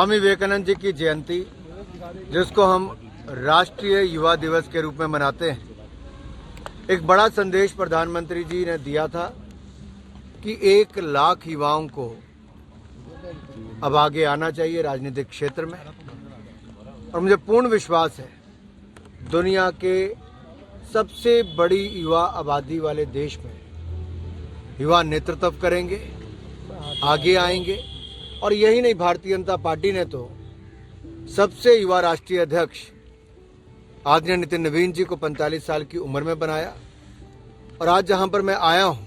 स्वामी विवेकानंद जी की जयंती, जिसको हम राष्ट्रीय युवा दिवस के रूप में मनाते हैं, एक बड़ा संदेश प्रधानमंत्री जी ने दिया था कि 1 लाख युवाओं को अब आगे आना चाहिए राजनीतिक क्षेत्र में। और मुझे पूर्ण विश्वास है दुनिया के सबसे बड़ी युवा आबादी वाले देश में युवा नेतृत्व करेंगे, आगे आएंगे। और यही नहीं, भारतीय जनता पार्टी ने तो सबसे युवा राष्ट्रीय अध्यक्ष आदरणीय नितिन नवीन जी को 45 साल की उम्र में बनाया। और आज जहां पर मैं आया हूं,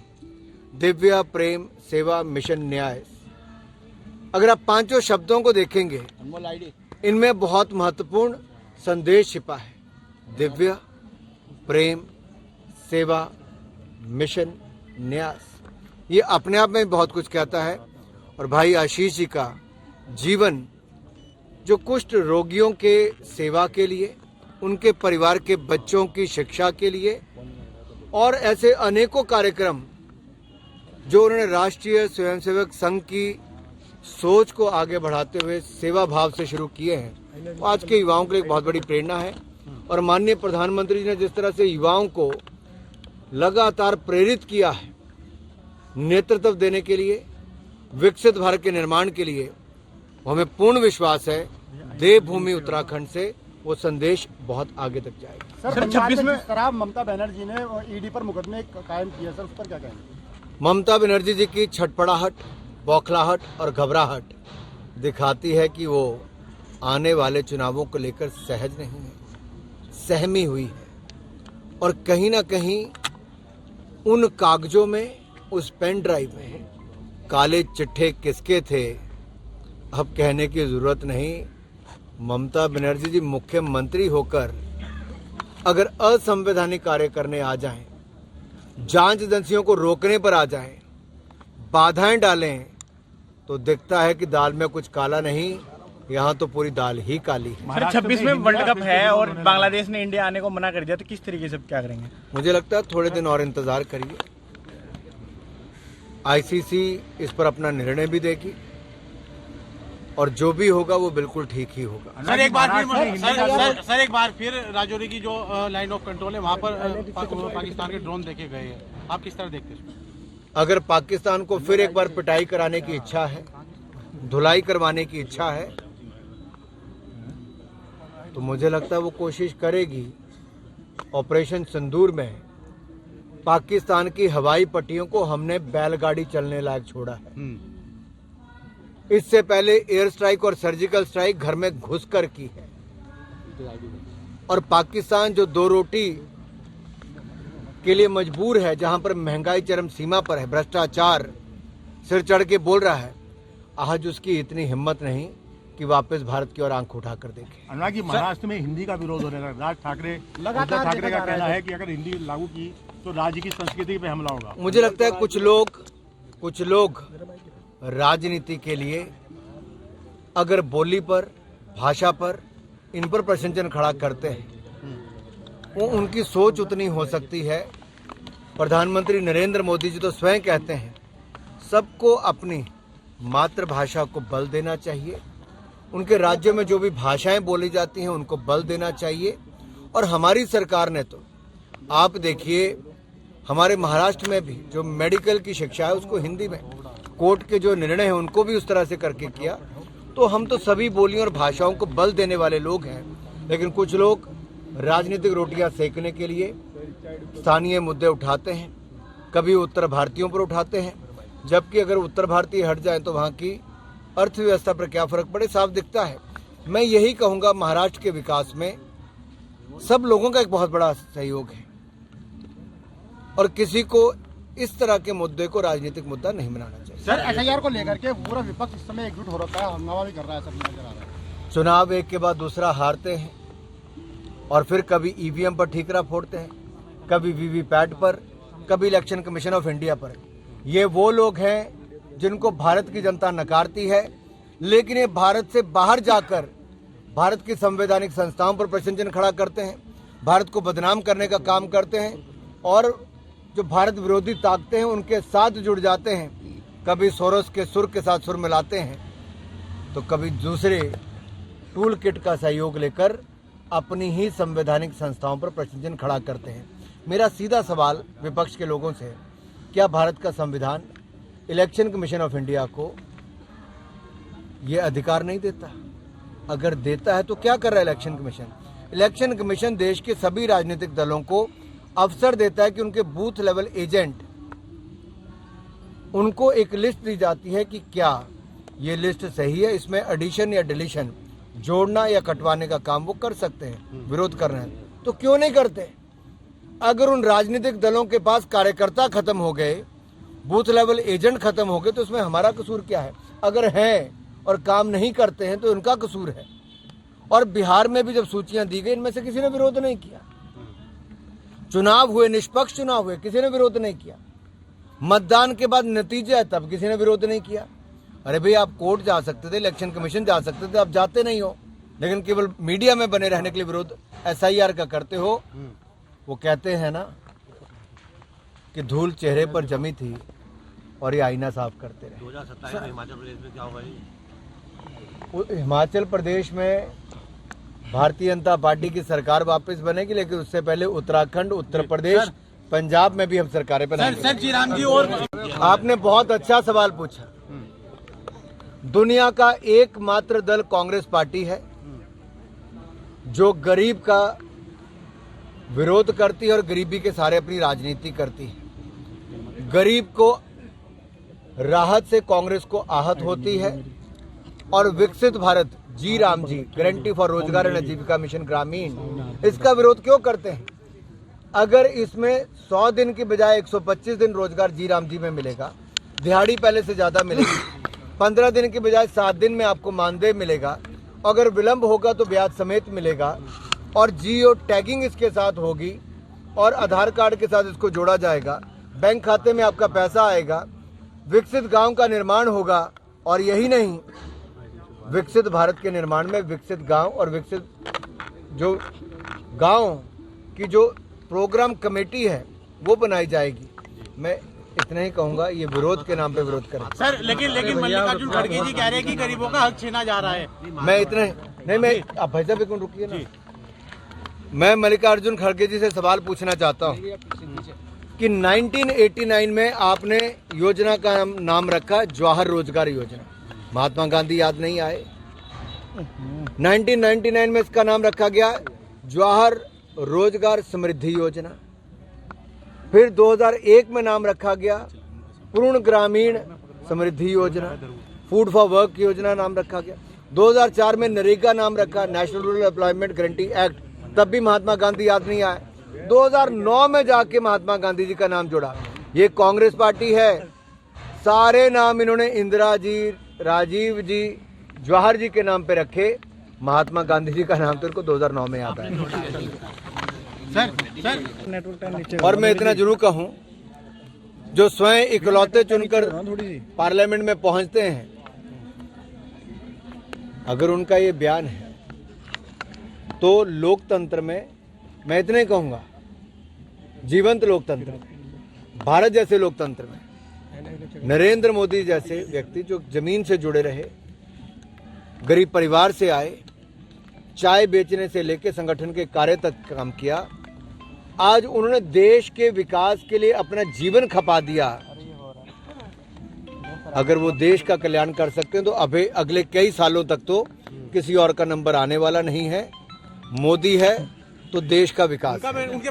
दिव्या, प्रेम, सेवा, मिशन, न्याय, अगर आप 5 शब्दों को देखेंगे, इनमें बहुत महत्वपूर्ण संदेश छिपा है। दिव्या, प्रेम, सेवा, मिशन, न्याय, ये अपने आप में बहुत कुछ कहता है। और भाई आशीष जी का जीवन, जो कुष्ठ रोगियों के सेवा के लिए, उनके परिवार के बच्चों की शिक्षा के लिए और ऐसे अनेकों कार्यक्रम जो उन्होंने राष्ट्रीय स्वयंसेवक संघ की सोच को आगे बढ़ाते हुए सेवा भाव से शुरू किए हैं, वो आज के युवाओं के लिए एक बहुत बड़ी प्रेरणा है। और माननीय प्रधानमंत्री जी ने जिस तरह से युवाओं को लगातार प्रेरित किया है नेतृत्व देने के लिए, विकसित भारत के निर्माण के लिए, हमें पूर्ण विश्वास है देवभूमि उत्तराखंड से वो संदेश बहुत आगे तक जाएगा। सर 26 में खराब ममता बनर्जी ने ईडी पर मुकदमे कायम किया, सर उस पर क्या कहेंगे? ममता बनर्जी जी की छटपटाहट, बौखलाहट और घबराहट दिखाती है कि वो आने वाले चुनावों को लेकर सहज नहीं है, सहमी हुई है। और कहीं ना कहीं उन कागजों में, उस पेन ड्राइव में काले चिट्ठे किसके थे अब कहने की जरूरत नहीं। ममता बनर्जी जी मुख्यमंत्री होकर अगर असंवैधानिक कार्य करने आ जाएं, जांच एजेंसियों को रोकने पर आ जाएं, बाधाएं डालें, तो दिखता है कि दाल में कुछ काला नहीं, यहाँ तो पूरी दाल ही काली है। 26 में वर्ल्ड कप है और बांग्लादेश ने इंडिया आने को मना कर दिया, तो किस तरीके से क्या करेंगे? मुझे लगता है थोड़े दिन और इंतजार करिए, आईसीसी इस पर अपना निर्णय भी देगी और जो भी होगा वो बिल्कुल ठीक ही होगा। सर एक बार फिर राजौरी की जो लाइन ऑफ कंट्रोल है वहां पर पाकिस्तान के ड्रोन देखे गए हैं, आप किस तरह देखते हैं? अगर पाकिस्तान को फिर एक बार पिटाई कराने की इच्छा है, धुलाई करवाने की इच्छा है, तो मुझे लगता है वो कोशिश करेगी। ऑपरेशन सिंदूर में पाकिस्तान की हवाई पट्टियों को हमने बैलगाड़ी चलने लायक छोड़ा है। इससे पहले एयर स्ट्राइक और सर्जिकल स्ट्राइक घर में घुसकर की है। और पाकिस्तान जो 2 रोटी के लिए मजबूर है, जहां पर महंगाई चरम सीमा पर है, भ्रष्टाचार सिर चढ़ के बोल रहा है, आज उसकी इतनी हिम्मत नहीं कि वापस भारत की ओर आंख उठाकर देखे। अनुराग जी, महाराष्ट्र में हिंदी का विरोध होने लगा। उद्धव ठाकरे का कहना है कि अगर हिंदी लागू की तो राज्य की संस्कृति पे हमला होगा। मुझे लगता है कुछ लोग राजनीति के लिए अगर बोली पर, भाषा पर, इन पर प्रश्नचिन्ह खड़ा करते हैं, वो उनकी सोच उतनी हो सकती है। प्रधानमंत्री नरेंद्र मोदी जी तो स्वयं कहते हैं सबको अपनी मातृभाषा को बल देना चाहिए, उनके राज्यों में जो भी भाषाएं बोली जाती हैं उनको बल देना चाहिए। और हमारी सरकार ने तो, आप देखिए, हमारे महाराष्ट्र में भी जो मेडिकल की शिक्षा है उसको हिंदी में, कोर्ट के जो निर्णय हैं उनको भी उस तरह से करके किया। तो हम तो सभी बोलियों और भाषाओं को बल देने वाले लोग हैं, लेकिन कुछ लोग राजनीतिक रोटियां सेकने के लिए स्थानीय मुद्दे उठाते हैं, कभी उत्तर भारतीयों पर उठाते हैं, जबकि अगर उत्तर भारतीय हट जाए तो वहाँ की अर्थव्यवस्था पर क्या फर्क पड़े, साफ दिखता है। मैं यही कहूँगा, महाराष्ट्र के विकास में सब लोगों का एक बहुत बड़ा सहयोग है और किसी को इस तरह के मुद्दे को राजनीतिक मुद्दा नहीं बनाना चाहिए। सर एसआईआर को लेकर के पूरा विपक्ष इस समय एकजुट हो रखा है, हंगामा भी कर रहा है, सब नजर आ रहा है। चुनाव एक के बाद दूसरा हारते हैं और फिर कभी ईवीएम पर ठीकरा फोड़ते हैं, कभी वीवीपैट पर, कभी इलेक्शन कमीशन ऑफ इंडिया पर। ये वो लोग हैं जिनको भारत की जनता नकारती है, लेकिन ये भारत से बाहर जाकर भारत की संवैधानिक संस्थाओं पर प्रश्न चिन्ह खड़ा करते हैं, भारत को बदनाम करने का काम करते हैं और जो भारत विरोधी ताकतें हैं उनके साथ जुड़ जाते हैं, कभी सोरोस के सुर के साथ सुर मिलाते हैं। तो कभी दूसरे टूल किट का सहयोग लेकर अपनी ही संवैधानिक संस्थाओं पर प्रश्न चिन्ह खड़ा करते हैं। मेरा सीधा सवाल विपक्ष के लोगों से है, क्या भारत का संविधान इलेक्शन कमीशन ऑफ इंडिया को ये अधिकार नहीं देता? अगर देता है तो क्या कर रहा है इलेक्शन कमीशन? इलेक्शन कमीशन देश के सभी राजनीतिक दलों को अवसर देता है कि उनके बूथ लेवल एजेंट, उनको एक लिस्ट दी जाती है कि क्या ये लिस्ट सही है, इसमें एडिशन या डिलीशन, जोड़ना या कटवाने का काम वो कर सकते हैं। विरोध कर रहे हैं तो क्यों नहीं करते? अगर उन राजनीतिक दलों के पास कार्यकर्ता खत्म हो गए, बूथ लेवल एजेंट खत्म हो गए, तो उसमें हमारा कसूर क्या है? अगर हैं और काम नहीं करते हैं तो उनका कसूर है। और बिहार में भी जब सूचियां दी गई, इनमें से किसी ने विरोध नहीं किया। चुनाव हुए, निष्पक्ष चुनाव हुए, किसी ने विरोध नहीं किया। मतदान के बाद नतीजे आए तब किसी ने विरोध नहीं किया। अरे भाई, आप कोर्ट जा सकते थे, इलेक्शन कमीशन जा सकते थे, आप जाते नहीं हो, लेकिन केवल मीडिया में बने रहने के लिए विरोध SIR का करते हो। वो कहते हैं ना कि धूल चेहरे पर जमी थी और ये आईना साफ करते रहे। 2027 में हिमाचल प्रदेश में क्या होगा जी? हिमाचल प्रदेश में भारतीय जनता पार्टी की सरकार वापस बनेगी, लेकिन उससे पहले उत्तराखंड, उत्तर प्रदेश, पंजाब में भी हम सरकारें बनाएंगे। सर जी राम जी, और आपने बहुत अच्छा सवाल पूछा। दुनिया का एकमात्र दल कांग्रेस पार्टी है जो गरीब का विरोध करती है और गरीबी के सहारे अपनी राजनीति करती है। गरीब को राहत से कांग्रेस को आहत होती है और विकसित भारत, जी राम जी, गारंटी फॉर रोजगार एंड आजीविका मिशन ग्रामीण, इसका विरोध क्यों करते हैं? अगर इसमें 100 दिन की बजाय 125 दिन रोजगार जी राम जी में मिलेगा, दिहाड़ी पहले से ज्यादा मिलेगी, 15 दिन की बजाय 7 दिन में आपको मानदेय मिलेगा, अगर विलंब होगा तो ब्याज समेत मिलेगा, और जियो टैगिंग इसके साथ होगी और आधार कार्ड के साथ इसको जोड़ा जाएगा, बैंक खाते में आपका पैसा आएगा, विकसित गांव का निर्माण होगा। और यही नहीं, विकसित भारत के निर्माण में विकसित गांव और विकसित जो गांव की जो प्रोग्राम कमेटी है वो बनाई जाएगी। मैं इतना ही कहूंगा, ये विरोध के नाम पे विरोध करें। सर लेकिन मल्लिकार्जुन खड़गे जी कह रहे हैं कि गरीबों का हक छीना जा रहा है। मैं इतना नहीं, मैं आप भाई साहब एक मिनट रुकिए ना। मैं मल्लिकार्जुन खड़गे जी से सवाल पूछना चाहता हूं कि 1989 में आपने योजना का नाम रखा जवाहर रोजगार योजना। महात्मा गांधी याद नहीं आए? 1999 में इसका नाम रखा गया जवाहर रोजगार समृद्धि योजना। फिर 2001 में नाम रखा गया पूर्ण ग्रामीण समृद्धि योजना, फूड फॉर वर्क योजना नाम रखा गया। 2004 में नरेगा नाम रखा, national rural employment guarantee act, तब भी महात्मा गांधी याद नहीं आए। 2009 में जाके महात्मा गांधी जी का नाम जोड़ा। ये कांग्रेस पार्टी है, सारे नाम इन्होंने इंदिरा जी, राजीव जी, जवाहर जी के नाम पे रखे। महात्मा गांधी जी का नाम तो इनको 2009 में याद आया। और मैं इतना जरूर कहूं, जो स्वयं इकलौते चुनकर पार्लियामेंट में पहुंचते हैं, अगर उनका ये बयान है तो लोकतंत्र में मैं इतना ही कहूंगा, जीवंत लोकतंत्र में, भारत जैसे लोकतंत्र में नरेंद्र मोदी जैसे व्यक्ति जो जमीन से जुड़े रहे, गरीब परिवार से आए, चाय बेचने से लेकर संगठन के कार्य तक काम किया, आज उन्होंने देश के विकास के लिए अपना जीवन खपा दिया। अगर वो देश का कल्याण कर सकते हैं तो अगले कई सालों तक तो किसी और का नंबर आने वाला नहीं है। मोदी है तो देश का विकास है।